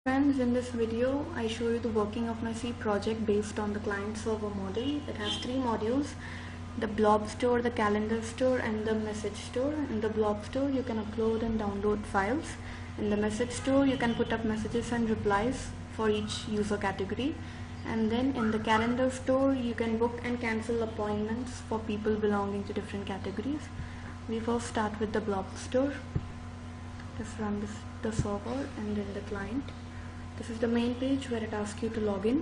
Friends, in this video I show you the working of my C project based on the client server model. It has three modules: the blob store, the calendar store, and the message store. In the blob store you can upload and download files. In the message store you can put up messages and replies for each user category. And then in the calendar store you can book and cancel appointments for people belonging to different categories. We first start with the blob store. Just run the server and then the client. This is the main page where it asks you to log in.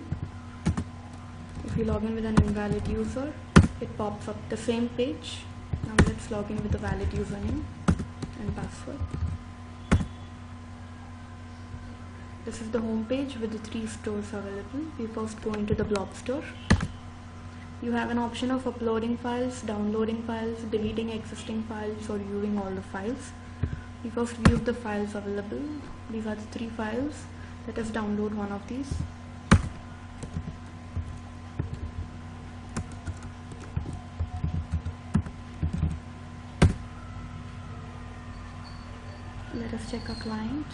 If you log in with an invalid user, it pops up the same page. Now let's log in with a valid username and password. This is the home page with the three stores available. We first go into the blob store. You have an option of uploading files, downloading files, deleting existing files, or viewing all the files. We first view the files available. These are the three files. Let us download one of these. Let us check our client.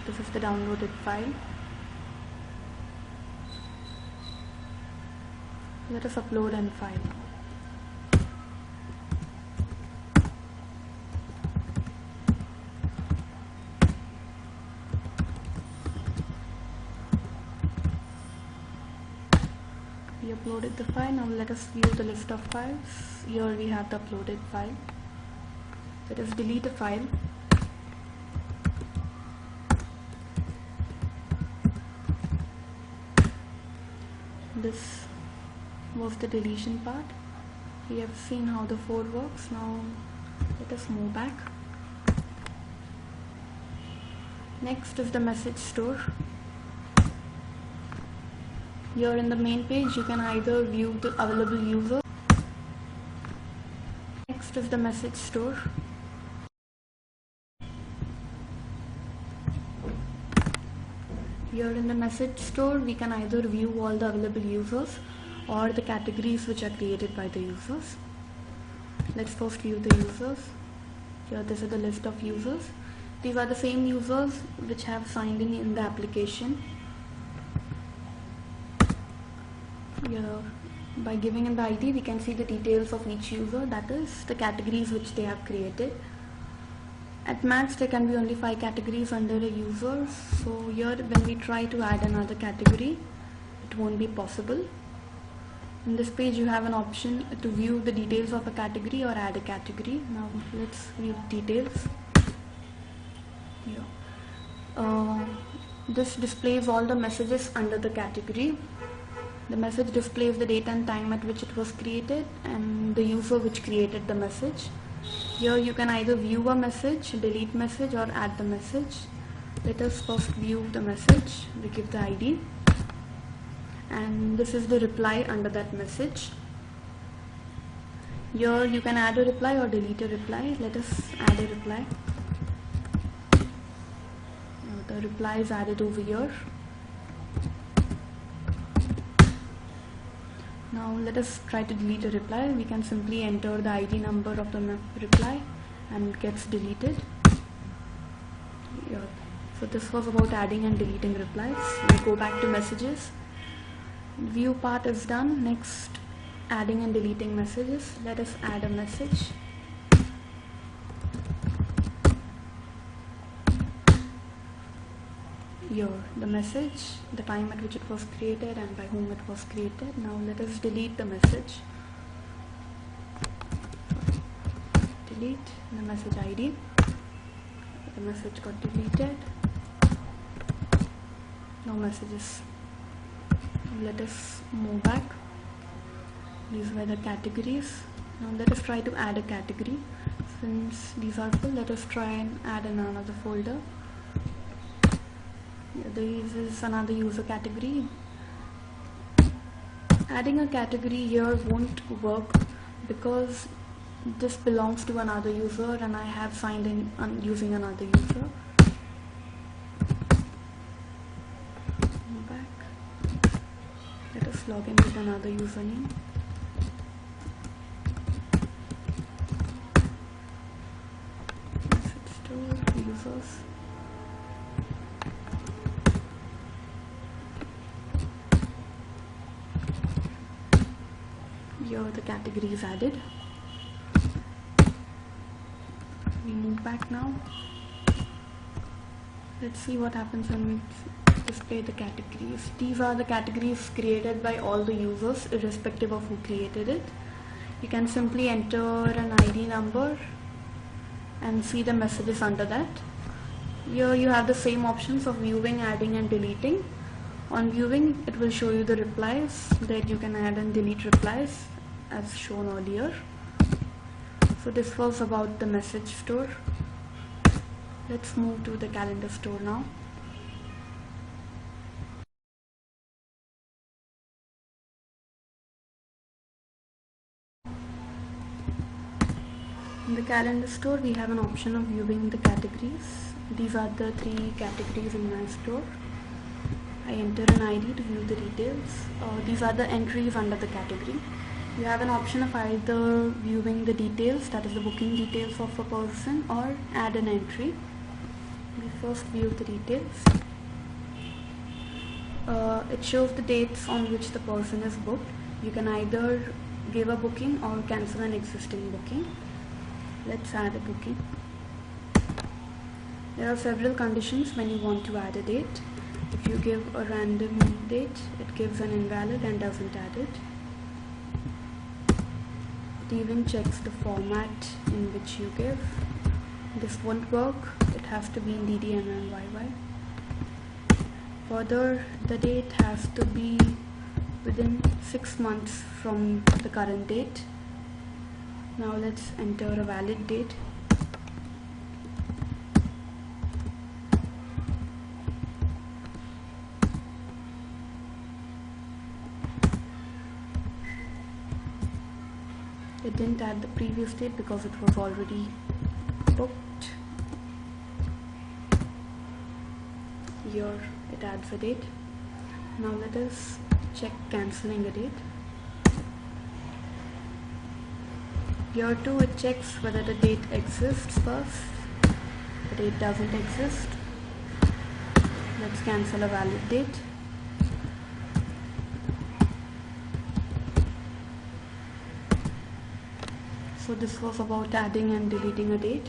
This is the downloaded file. Let us upload and file. We uploaded the file. Now let us view the list of files. Here we have the uploaded file. Let us delete a file. This was the deletion part. We have seen how the for works. Now let us move back. Next is the message store. Here in the main page you can either view the available user. Next is the message store. Here in the message store we can either view all the available users or the categories which are created by the users. Let's first view the users. Here this is the list of users. These are the same users which have signed in the application. Here, by giving in the ID we can see the details of each user, that is the categories which they have created. At max there can be only 5 categories under a user, so here when we try to add another category it won't be possible. In this page you have an option to view the details of a category or add a category. Now let's view details. Here. This displays all the messages under the category. The message displays the date and time at which it was created and the user which created the message. Here you can either view a message, delete message, or add the message. Let us first view the message. We give the ID and this is the reply under that message. Here you can add a reply or delete a reply. Let us add a reply. Now the reply is added over here. Now let us try to delete a reply. We can simply enter the ID number of the reply and it gets deleted. Here. So this was about adding and deleting replies. We go back to messages. View part is done. Next, adding and deleting messages. Let us add a message. Here the message, the time at which it was created and by whom it was created. Now let us delete the message. Delete the message ID. The message got deleted. No messages. Let us move back. These were the categories. Now let us try to add a category. Since these are full, let us try and add in another folder. This is another user category. Adding a category here won't work because this belongs to another user and I have signed in using another user. Go back. Let us log in with another username. users. Here the category is added. We move back now. Let's see what happens when we display the categories. These are the categories created by all the users irrespective of who created it. You can simply enter an ID number and see the messages under that. Here you have the same options of viewing, adding and deleting. On viewing, it will show you the replies that you can add and delete replies as shown earlier. So this was about the message store. Let's move to the calendar store now. In the calendar store, we have an option of viewing the categories. These are the 3 categories in my store. I enter an ID to view the details. These are the entries under the category. You have an option of either viewing the details, that is the booking details of a person, or add an entry. We first view the details. It shows the dates on which the person is booked. You can either give a booking or cancel an existing booking. Let's add a booking. There are several conditions when you want to add a date. If you give a random date, it gives an invalid and doesn't add it. It even checks the format in which you give. This won't work. It has to be in DDMMYY. Further, the date has to be within 6 months from the current date. Now let's enter a valid date. It didn't add the previous date because it was already booked. Here it adds a date. Now let us check cancelling a date. Here too it checks whether the date exists first. The date doesn't exist. Let's cancel a valid date. So this was about adding and deleting a date.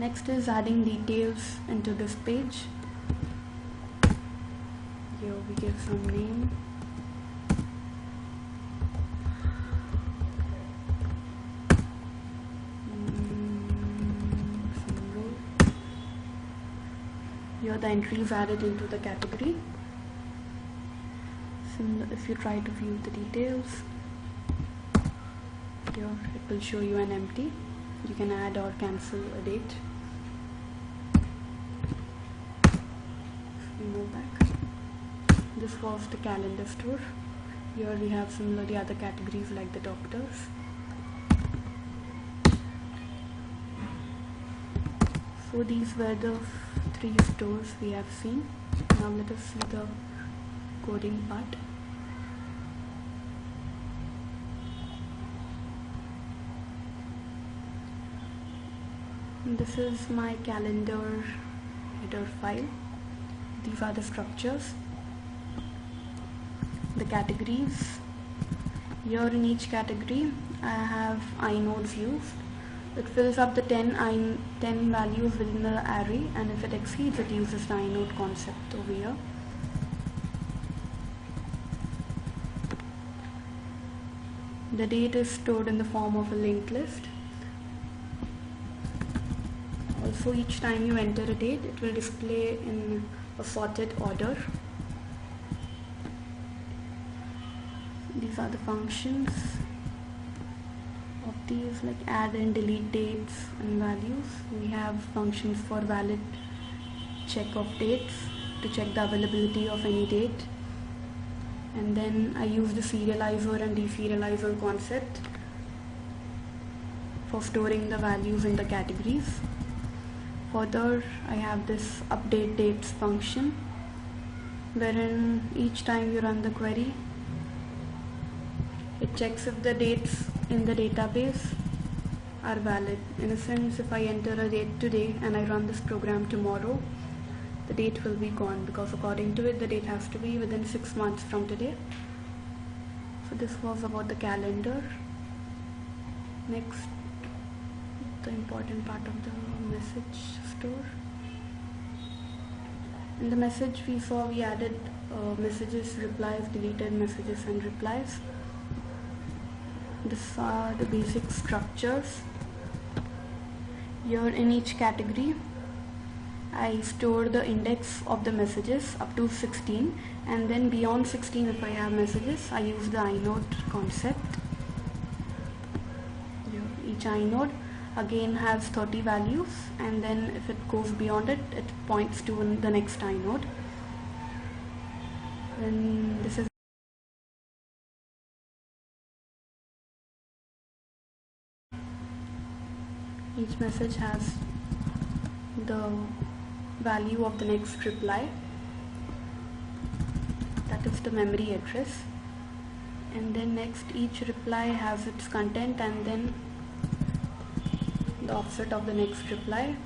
Next is adding details into this page. Here we give some name. Some role. Here the entry is added into the category. If you try to view the details, here it will show you an empty. You can add or cancel a date. We move back. This was the calendar store. Here we have similarly other categories like the doctors. So these were the 3 stores we have seen. Now let us see the coding part. This is my calendar header file. These are the structures, the categories. Here in each category I have inodes used. It fills up the 10 values within the array, and if it exceeds, it uses the inode concept over here. The date is stored in the form of a linked list. Also, each time you enter a date, it will display in a sorted order. These are the functions of these, like add and delete dates and values. We have functions for valid check of dates to check the availability of any date. And then I use the serializer and deserializer concept for storing the values in the categories. Further, I have this update dates function, wherein each time you run the query, it checks if the dates in the database are valid. In a sense, if I enter a date today and I run this program tomorrow, the date will be gone, because according to it the date has to be within 6 months from today. So this was about the calendar. Next, the important part of the message store. In the message we saw we added messages, replies, deleted messages and replies. These are the basic structures. Here in each category I store the index of the messages up to 16, and then beyond 16 if I have messages I use the inode concept. Here, each inode again has 30 values, and then if it goes beyond it, it points to the next inode. And this is each message has the value of the next reply, that is the memory address, and then next each reply has its content and then the offset of the next reply.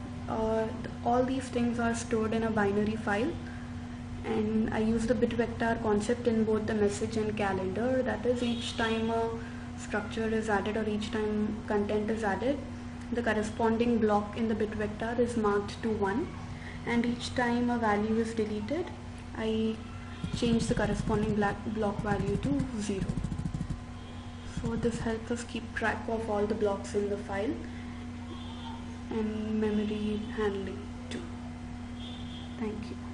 All these things are stored in a binary file, and I use the bit vector concept in both the message and calendar. That is, each time a structure is added or each time content is added, the corresponding block in the bit vector is marked to 1, and each time a value is deleted I change the corresponding block value to 0. So this helps us keep track of all the blocks in the file and memory handling too. Thank you.